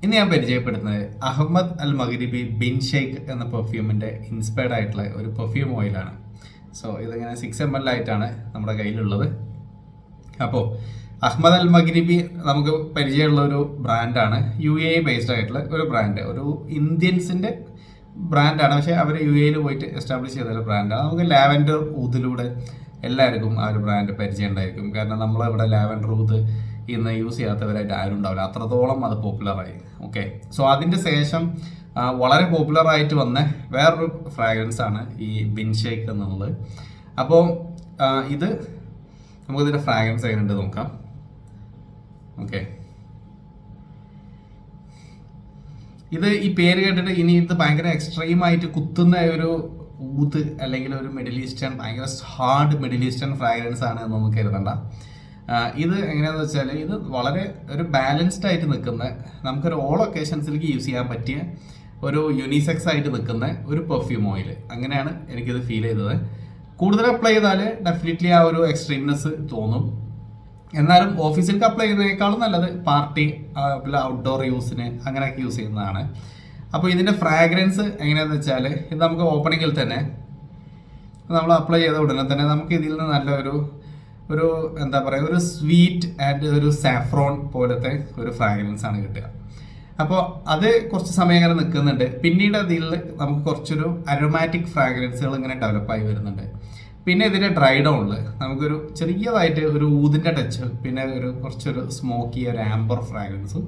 ഇന്ന് ഞാൻ പരിചയപ്പെടുന്നത് അഹമ്മദ് അൽ മഗ്രിബി ബിൻ ഷെയ്ഖ് എന്ന പെർഫ്യൂമിൻ്റെ ഇൻസ്പയർഡ് ആയിട്ടുള്ള ഒരു പെർഫ്യൂം ഓയിലാണ്. സോ ഇതിങ്ങനെ 6 ml ആയിട്ടാണ് നമ്മുടെ കയ്യിലുള്ളത്. അപ്പോൾ അഹമ്മദ് അൽ മഗ്രിബി നമുക്ക് പരിചയമുള്ള ഒരു ബ്രാൻഡാണ്. UAE ബേസ്ഡ് ആയിട്ടുള്ള ഒരു ബ്രാൻഡ്, ഒരു ഇന്ത്യൻസിൻ്റെ ബ്രാൻഡാണ്. പക്ഷേ അവർ UAE പോയിട്ട് എസ്റ്റാബ്ലിഷ് ചെയ്ത ഒരു ബ്രാൻഡാണ്. നമുക്ക് ലാവൻഡർ ഊതിലൂടെ എല്ലാവർക്കും ആ ഒരു ബ്രാൻഡ് പരിചയം ഉണ്ടായിരിക്കും. കാരണം നമ്മളിവിടെ ലാവൻഡർ ഊത് ഇന്ന് യൂസ് ചെയ്യാത്തവരായിട്ട് ആരും ഉണ്ടാവില്ല, അത്രത്തോളം അത് പോപ്പുലറായി. ഓക്കെ, സോ അതിൻ്റെ ശേഷം വളരെ പോപ്പുലറായിട്ട് വന്ന വേറൊരു ഫ്രാഗ്രൻസ് ആണ് ഈ ബിൻ ഷെയ്ഖ് എന്നുള്ളത്. അപ്പോൾ ഇത് നമുക്കിതിൻ്റെ ഫ്രാഗ്രൻസ് എങ്ങനെയുണ്ട് നോക്കാം. ഓക്കെ, ഇത് ഈ പേര് കേട്ടിട്ട് ഇനി ഇത് ഭയങ്കര എക്സ്ട്രീമായിട്ട് കുത്തുന്ന ഒരു ഊത്ത് അല്ലെങ്കിൽ ഒരു മിഡിൽ ഈസ്റ്റേൺ ഭയങ്കര ഹാർഡ് മിഡിൽ ഈസ്റ്റേൺ ഫ്രാഗ്രൻസ് ആണ് എന്ന് നമുക്ക് കരുതണ്ട. ഇത് എങ്ങനെയാണെന്ന് വെച്ചാൽ ഇത് വളരെ ഒരു ബാലൻസ്ഡ് ആയിട്ട് നിൽക്കുന്ന, നമുക്കൊരു ഓൾ ഒക്കേഷൻസിലേക്ക് യൂസ് ചെയ്യാൻ പറ്റിയ ഒരു യൂണിസെക്സ് ആയിട്ട് നിൽക്കുന്ന ഒരു പെർഫ്യൂം ഓയിൽ. അങ്ങനെയാണ് എനിക്കിത് ഫീൽ ചെയ്തത്. കൂടുതൽ അപ്ലൈ ചെയ്താൽ ഡെഫിനറ്റ്ലി ആ ഒരു എക്സ്ട്രീംനെസ് തോന്നും. എന്നാലും ഓഫീസിലേക്ക് അപ്ലൈ ചെയ്യുന്നതിനേക്കാളും നല്ലത് പാർട്ടി ഔട്ട്ഡോർ യൂസിന് അങ്ങനെയൊക്കെ യൂസ് ചെയ്യുന്നതാണ്. അപ്പോൾ ഇതിൻ്റെ ഫ്രാഗ്രൻസ് എങ്ങനെയാണെന്ന് വെച്ചാൽ ഇത് നമുക്ക് ഓപ്പണിങ്ങിൽ തന്നെ നമ്മൾ അപ്ലൈ ചെയ്ത ഉടനെ തന്നെ നമുക്ക് ഇതിൽ നിന്ന് നല്ലൊരു എന്താ പറയുക, ഒരു സ്വീറ്റ് ആൻഡ് ഒരു സാഫ്രോൺ പോലത്തെ ഒരു ഫ്രാഗ്രൻസ് ആണ് കിട്ടുക. അപ്പോൾ അത് കുറച്ച് സമയം ഇങ്ങനെ നിൽക്കുന്നുണ്ട്. പിന്നീട് അതിൽ നമുക്ക് കുറച്ചൊരു അരോമാറ്റിക് ഫ്രാഗ്രൻസുകൾ ഇങ്ങനെ ഡെവലപ്പായി വരുന്നുണ്ട്. പിന്നെ ഇതിൻ്റെ ഡ്രൈ ഡൗണിൽ നമുക്കൊരു ചെറിയതായിട്ട് ഒരു ഊതിൻ്റെ ടച്ച്, പിന്നെ കുറച്ചൊരു സ്മോക്കി ഒരു ആംബർ ഫ്രാഗ്രൻസും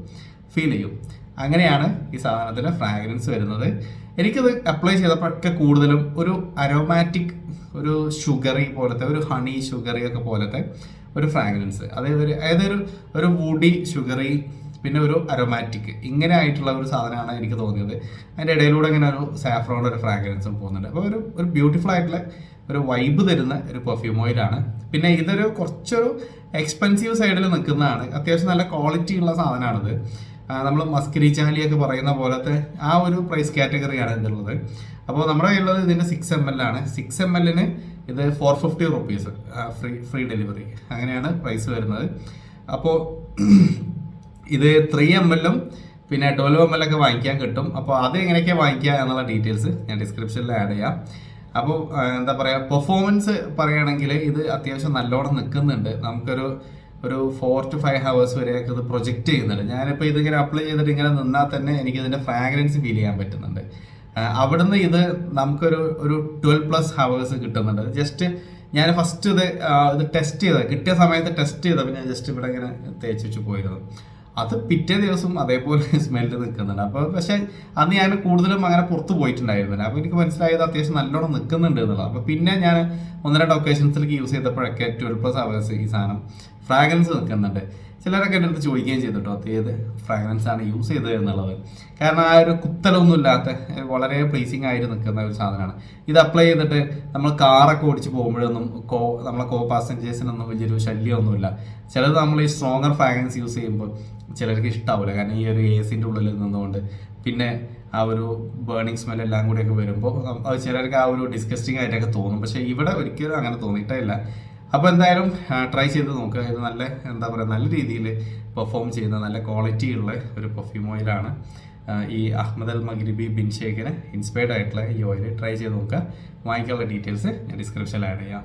ഫീൽ ചെയ്യും. അങ്ങനെയാണ് ഈ സാധനത്തിൻ്റെ ഫ്രാഗ്രൻസ് വരുന്നത്. എനിക്കത് അപ്ലൈ ചെയ്തപ്പോഴൊക്കെ കൂടുതലും ഒരു അരോമാറ്റിക്, ഒരു ഷുഗറി പോലത്തെ, ഒരു ഹണി ഷുഗറി ഒക്കെ പോലത്തെ ഒരു ഫ്രാഗ്രൻസ്, അതായത് ഒരു വുഡി ഷുഗറി പിന്നെ ഒരു അരോമാറ്റിക്, ഇങ്ങനെ ആയിട്ടുള്ള ഒരു സാധനമാണ് എനിക്ക് തോന്നിയത്. അതിൻ്റെ ഇടയിലൂടെ ഇങ്ങനെ ഒരു സാഫ്രോണിൻ്റെ ഒരു ഫ്രാഗ്രൻസും പോകുന്നുണ്ട്. അപ്പോൾ ഒരു ബ്യൂട്ടിഫുൾ ആയിട്ടുള്ള ഒരു വൈബ് തരുന്ന ഒരു പെർഫ്യൂം ഓയിലാണ്. പിന്നെ ഇതൊരു കുറച്ചൊരു എക്സ്പെൻസീവ് സൈഡിൽ നിൽക്കുന്നതാണ്. അത്യാവശ്യം നല്ല ക്വാളിറ്റി ഉള്ള സാധനമാണിത്. നമ്മൾ മസ്കരി ചാലിയൊക്കെ പറയുന്ന പോലത്തെ ആ ഒരു പ്രൈസ് കാറ്റഗറിയാണ് ഇതുള്ളത്. അപ്പോൾ നമ്മുടെ കയ്യിലുള്ളത് ഇതിൻ്റെ 6 ml ആണ്. 6 ml ഇത് 450 റുപ്പീസ് ഫ്രീ ഡെലിവറി, അങ്ങനെയാണ് പ്രൈസ് വരുന്നത്. അപ്പോൾ ഇത് 3 ml പിന്നെ 12 ml ഒക്കെ വാങ്ങിക്കാൻ കിട്ടും. അപ്പോൾ അത് എങ്ങനെയൊക്കെയാണ് വാങ്ങിക്കുക എന്നുള്ള ഡീറ്റെയിൽസ് ഞാൻ ഡിസ്ക്രിപ്ഷനിൽ ആഡ് ചെയ്യാം. അപ്പോൾ എന്താ പറയുക, പെർഫോമൻസ് പറയുകയാണെങ്കിൽ ഇത് അത്യാവശ്യം നല്ലോണം നിൽക്കുന്നുണ്ട്. നമുക്കൊരു 4 to 5 hours വരെയൊക്കെ ഇത് പ്രൊജക്റ്റ് ചെയ്യുന്നുണ്ട്. ഞാനിപ്പോൾ ഇതിങ്ങനെ അപ്ലൈ ചെയ്തിട്ട് ഇങ്ങനെ നിന്നാൽ തന്നെ എനിക്കിതിൻ്റെ ഫ്രാഗ്രൻസ് ഫീൽ ചെയ്യാൻ പറ്റുന്നുണ്ട്. അവിടുന്ന് ഇത് നമുക്കൊരു 12+ hours കിട്ടുന്നുണ്ട്. ജസ്റ്റ് ഞാൻ ഫസ്റ്റ് ഇത് ടെസ്റ്റ് ചെയ്തത്, കിട്ടിയ സമയത്ത് ടെസ്റ്റ് ചെയ്തപ്പോൾ ഞാൻ ജസ്റ്റ് ഇവിടെ ഇങ്ങനെ തേച്ച് വെച്ച് പോയിരുന്നു. അത് പിറ്റേ ദിവസം അതേപോലെ സ്മെല്ല് നിൽക്കുന്നുണ്ട്. അപ്പോൾ പക്ഷേ അന്ന് ഞാൻ കൂടുതലും അങ്ങനെ പുറത്ത് പോയിട്ടുണ്ടായിരുന്നില്ല. അപ്പോൾ എനിക്ക് മനസ്സിലായത് അത്യാവശ്യം നല്ലോണം നിൽക്കുന്നുണ്ട് എന്നുള്ളത്. അപ്പോൾ പിന്നെ ഞാൻ 1-2 ഒക്കേഷൻസിലേക്ക് യൂസ് ചെയ്തപ്പോഴൊക്കെ 12+ hours ഈ സാധനം ഫ്രാഗ്രൻസ് നിൽക്കുന്നുണ്ട്. ചിലരൊക്കെ എൻ്റെ അടുത്ത് ചോദിക്കുകയും ചെയ്തിട്ടോ ഏത് ഫ്രാഗ്രൻസ് ആണ് യൂസ് ചെയ്തത് എന്നുള്ളത്. കാരണം ആ ഒരു കുത്തലൊന്നും ഇല്ലാത്ത വളരെ പ്ലീസിങ് ആയിട്ട് നിൽക്കുന്ന ഒരു സാധനമാണ്. ഇത് അപ്ലൈ ചെയ്തിട്ട് നമ്മൾ കാറൊക്കെ ഓടിച്ച് പോകുമ്പോഴൊന്നും നമ്മളെ കോ പാസഞ്ചേഴ്സിനൊന്നും വലിയൊരു ശല്യമൊന്നുമില്ല. ചിലത് നമ്മൾ ഈ സ്ട്രോങ്ങർ ഫ്രാഗ്രൻസ് യൂസ് ചെയ്യുമ്പോൾ ചിലർക്ക് ഇഷ്ടാവില്ല. കാരണം ഈ ഒരു AC ഉള്ളിൽ നിന്നുകൊണ്ട് പിന്നെ ആ ഒരു ബേണിങ് സ്മെൽ എല്ലാം കൂടെയൊക്കെ വരുമ്പോൾ അത് ചിലർക്ക് ആ ഒരു ഡിസ്കസ്റ്റിംഗ് ആയിട്ടൊക്കെ തോന്നും. പക്ഷേ ഇവിടെ ഒരിക്കലും അങ്ങനെ തോന്നിയിട്ടേ ഇല്ല. അപ്പോൾ എന്തായാലും ട്രൈ ചെയ്ത് നോക്കുക. ഇത് നല്ല എന്താ പറയുക, നല്ല രീതിയിൽ പെർഫോം ചെയ്യുന്ന നല്ല ക്വാളിറ്റി ഉള്ള ഒരു പെർഫ്യൂം ഓയിലാണ്. ഈ അഹമ്മദ് അൽ മഗ്രിബി ബിൻ ഷെയ്ഖിന് ഇൻസ്പയർഡ് ആയിട്ടുള്ള ഈ ഓയിൽ ട്രൈ ചെയ്ത് നോക്കുക. വാങ്ങിക്കാനുള്ള ഡീറ്റെയിൽസ് ഞാൻ ഡിസ്ക്രിപ്ഷനിൽ ആഡ് ചെയ്യാം.